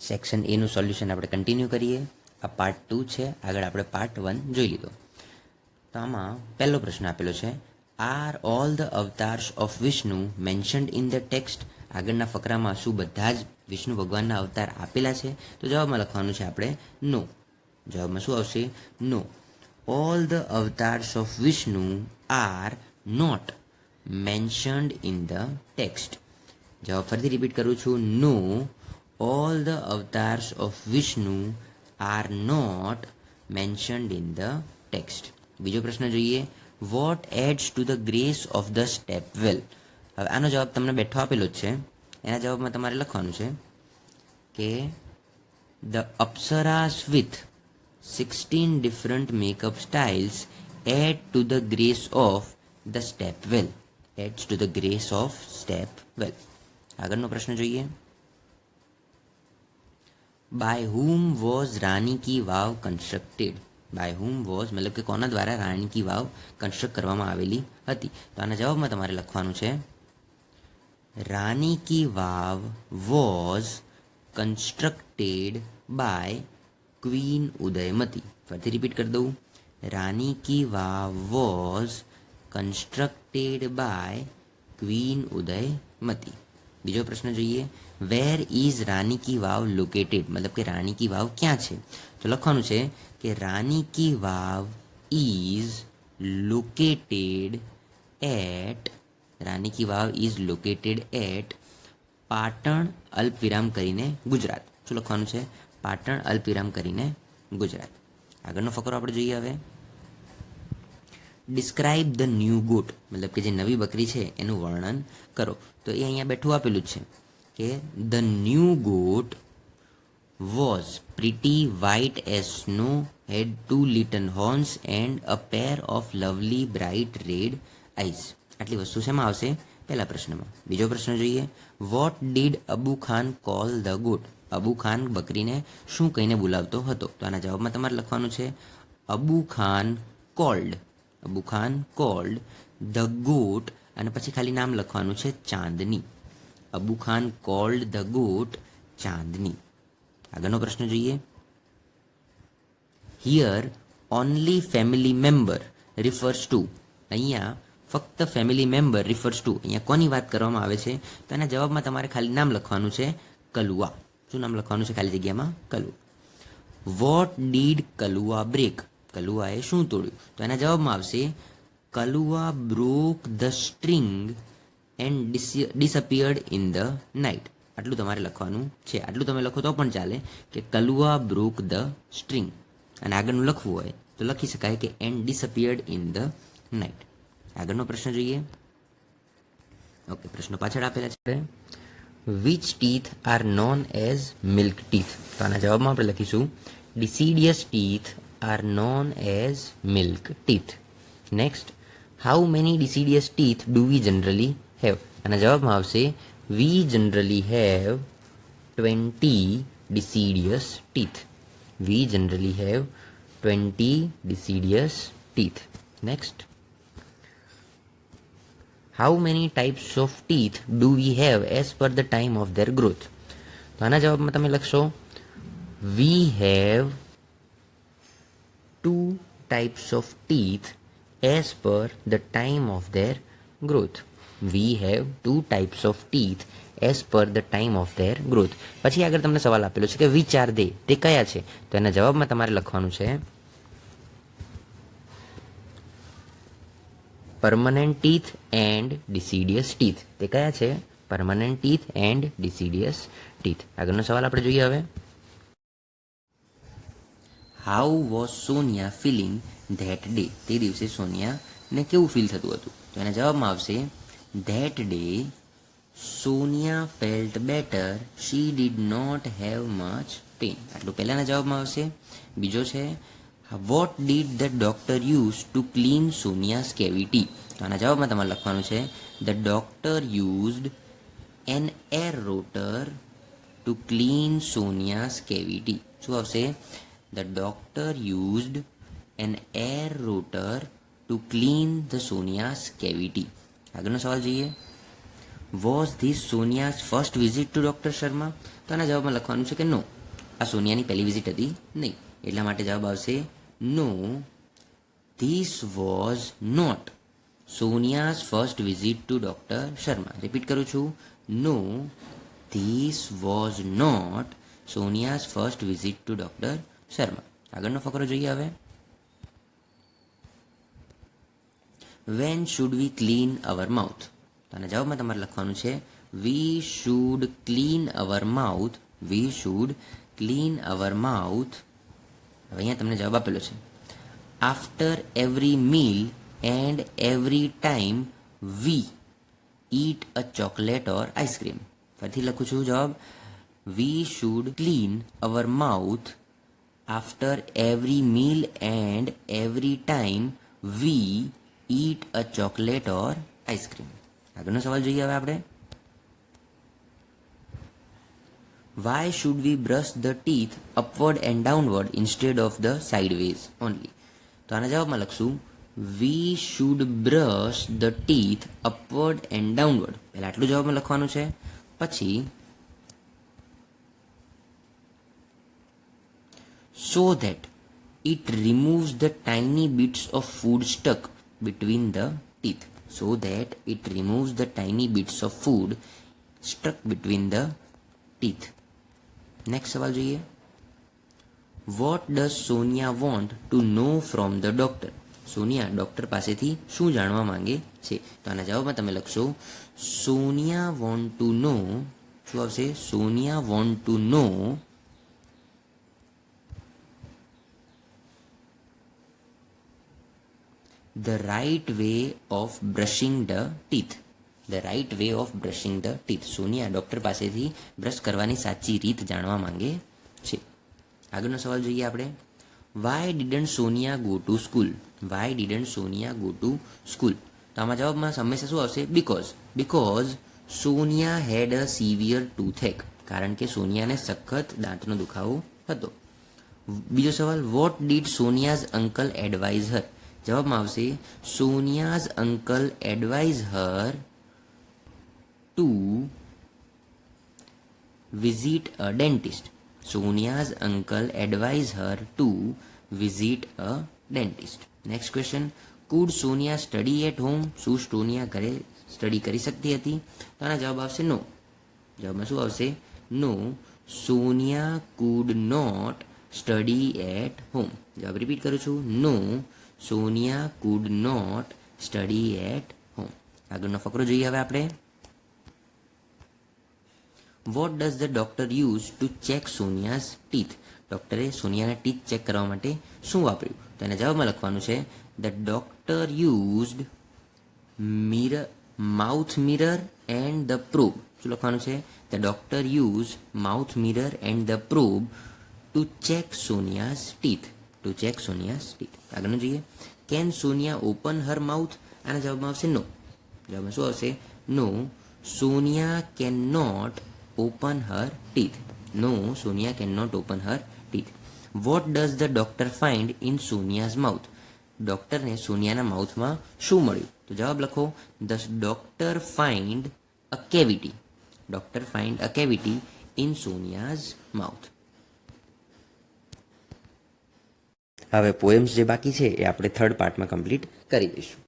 Section એનું solution આપણે continue કરીએ. આ પાર્ટ 2 છે, આગળ આપણે પાર્ટ 1 જોઈ લીધો. તો આમાં પહેલો પ્રશ્ન આપેલો છે, are all the avatars of Vishnu mentioned in the text? આગળના ફકરામાં શું બધા જ વિષ્ણુ ભગવાનના અવતાર આપેલા છે? તો જવાબમાં લખવાનું છે આપણે નો. જવાબમાં શું આવશે? No. All the avatars of Vishnu are not mentioned in the text. જવાબ ફરીથી રિપીટ કરું છું, no. All the avatars of Vishnu are not mentioned in the text. બીજો પ્રશ્ન જોઈએ, what adds to the grace of the step well? હવે આનો જવાબ તમને બેઠો આપેલો જ છે. એના જવાબમાં તમારે લખવાનું છે કે the apsaras with 16 different makeup styles add to the grace of the step well. Adds to the grace of step well. આગળનો પ્રશ્ન જોઈએ, by whom was Rani ki Vav constructed? By whom was મતલબ કે કોના દ્વારા રાણી કી વાવ કન્સ્ટ્રક્ટ કરવામાં આવેલી હતી? તો આના જવાબમાં તમારે લખવાનું છે, Rani ki Vav was constructed by queen Udayamati. ફરીથી રિપીટ કરી દઉં, Rani ki Vav was constructed by queen Udayamati. બીજો પ્રશ્ન જોઈએ, where is Rani ki Vav located? મતલબ કે રાની કી વાવ ક્યાં છે? તો લખવાનું છે કે Rani ki Vav is located at, Rani ki Vav is located at Patan અલ્પવિરામ કરીને ગુજરાત. શું લખવાનું છે? પાટણ અલ્પવિરામ કરીને ગુજરાત. આગળનો ફકરો આપણે જોઈએ હવે, ડિસ્ક્રાઇબ ધ ન્યૂ ગોટ, મતલબ કે જે નવી બકરી છે એનું વર્ણન કરો. તો એ અહીંયા બેઠું આપેલું જ છે કે the new goat was pretty white as snow, had 2 little horns and a pair of lovely bright red eyes. આટલી વસ્તુ શેમાં આવશે? પહેલા પ્રશ્નમાં. બીજો પ્રશ્ન જોઈએ, what did Abu Khan call the goat? Abu Khan બકરીને શું કહીને બોલાવતો હતો? તો આના જવાબમાં તમારે લખવાનું છે, Abu Khan called, Abu Khan called the goat, અને પછી ખાલી નામ લખવાનું છે Chandni. Abu Khan called the goat Chandni. આગળનો પ્રશ્ન જોઈએ, here only family member refers to? અહીંયા ફક્ત ફેમિલી મેમ્બર રિફર્સ ટુ, અહીંયા કોની વાત કરવામાં આવે છે? તો એના જવાબમાં તમારે ખાલી નામ લખવાનું છે કલુઆ. શું નામ લખવાનું છે ખાલી જગ્યામાં? Kalua. What did Kalua break? કલુઆએ શું તોડ્યું? તો એના જવાબમાં આવશે, Kalua broke the string and disappeared in the night. આટલું તમારે લખવાનું છે. આટલું તમે લખો તો પણ ચાલે કે કલુઆ બ્રોક ધ સ્ટ્રિંગ, અને આગળનું લખવું હોય તો લખી શકાય કે and disappeared in the night. આગળનો પ્રશ્ન જોઈએ. ઓકે, પ્રશ્નો પાછળ આપેલા છે. Which teeth R known as milk teeth? તો આના જવાબમાં આપણે લખીશું, deciduous teeth R known as milk teeth. Next, how many deciduous teeth do we generally have? આના જવાબમાં આવશે, વી generally have 20 deciduous teeth. We generally have 20 deciduous teeth. Next, how many types of teeth do we have as per the time of their growth? તો આના જવાબમાં તમે લખશો, we have 2 types of teeth as per the time of their growth. We have 2 types of teeth as per the time of their growth. પછી આગળ તમને સવાલ આપેલો છે કે વિચ આર દે? તે કયા છે? તો એના જવાબમાં તમારે લખવાનું છે, permanent teeth and deciduous teeth. તે કયા છે? Permanent teeth and deciduous teeth. આગળનો સવાલ આપણે જોઈએ હવે, how was Sonia feeling that day? તે દિવસે સોનિયાને કેવું ફીલ થતું હતું? તો એના જવાબમાં આવશે, that day Sonia felt better, she did not have much pain. આટલું પહેલાના જવાબમાં આવશે. બીજો છે, what did the doctor use to clean Sonia's cavity? તો આના જવાબમાં તમારે લખવાનું છે, the doctor used an air rotor to clean Sonia's cavity. શું આવશે? The doctor used an air rotor to clean the Sonia's cavity. આગળનો સવાલ જોઈએ, was this Sonia's first visit to doctor Sharma? તો આના જવાબમાં લખવાનું છે કે નો, આ સોનિયાની પહેલી વિઝિટ હતી નહીં, એટલા માટે જવાબ આવશે no, this was not Sonia's first visit to doctor Sharma. Repeat કરું છું, no, this was not Sonia's first visit to doctor Sharma. આગળનો ફકરો જોઈએ હવે. When should we clean our mouth? તો આના જવાબમાં તમારે લખવાનું છે we should clean our mouth, we should clean our mouth. હવે અહીંયા તમને જવાબ આપેલો છે after every meal and every time we eat a chocolate or ice cream. ફરીથી લખું છું જવાબ, we should clean our mouth after every meal and every time we eat a chocolate or ice cream. આગળનો સવાલ જોઈએ હવે આપણે. Why should we brush the teeth upward and downward instead of the sideways only? તો આના જવાબમાં લખશું we should brush the teeth upward and downward. પહેલાં આટલું જવાબમાં લખવાનું છે, પછી so that it removes the tiny bits of food stuck between the teeth. So that it removes the tiny bits of food stuck between the teeth. Next સવાલ જોઈએ. What does Sonia want to know from the doctor? Sonia doctor પાસેથી શું જાણવા માંગે છે? તો આના જવાબમાં તમે લખશો સોનિયા વોન્ટ ટુ નો, શું આવશે? Sonia want to know the right way of brushing the teeth. The right way of brushing the teeth. Sonia doctor પાસેથી બ્રશ કરવાની સાચી રીત જાણવા માંગે છે. આગળનો સવાલ જોઈએ આપણે. Why didn't Sonia go to school? Why didn't Sonia go to school? તો આમાં જવાબમાં હંમેશા શું આવશે? Because Sonia had a severe toothache. કારણ કે સોનિયાને સખત દાંતનો દુખાવો હતો. બીજો સવાલ, what did Sonia's uncle advise her? જવાબમાં આવશે Sonia's uncle advise her to visit a dentist. Sonia's uncle advise her to visit a dentist. Next question, could Sonia study at home? શું સોનિયા ઘરે સ્ટડી કરી શકતી હતી? તો આના જવાબ આવશે નો. જવાબમાં શું આવશે? No, Sonia could not study at home. જવાબ રિપીટ કરું છું, no, Sonia could not study at home. આગળનો ફકરો જોઈએ હવે આપણે. What does the doctor use to check Sonia's teeth? ડોક્ટરે સોનિયાના ટીથ ચેક કરવા માટે શું વાપર્યું? તો એના જવાબમાં લખવાનું છે the doctor used mouth mirror and the probe. શું લખવાનું છે? The doctor use mouth mirror and the probe to check Sonia's teeth. To check Sonia's teeth. આગળનું જોઈએ. Can Sonia open her mouth? આના જવાબમાં આવશે નો. જવાબમાં શું આવશે? No, Sonia can not open her teeth. No, Sonia can not open her teeth. What does the doctor find in Sonia's mouth? ડોક્ટરને સોનિયાના માઉથમાં શું મળ્યું? તો જવાબ લખો, the doctor find a cavity. Doctor find a cavity in Sonia's mouth. હવે પોએમ્સ જે બાકી છે એ આપણે થર્ડ પાર્ટમાં કમ્પ્લીટ કરી દઈશું.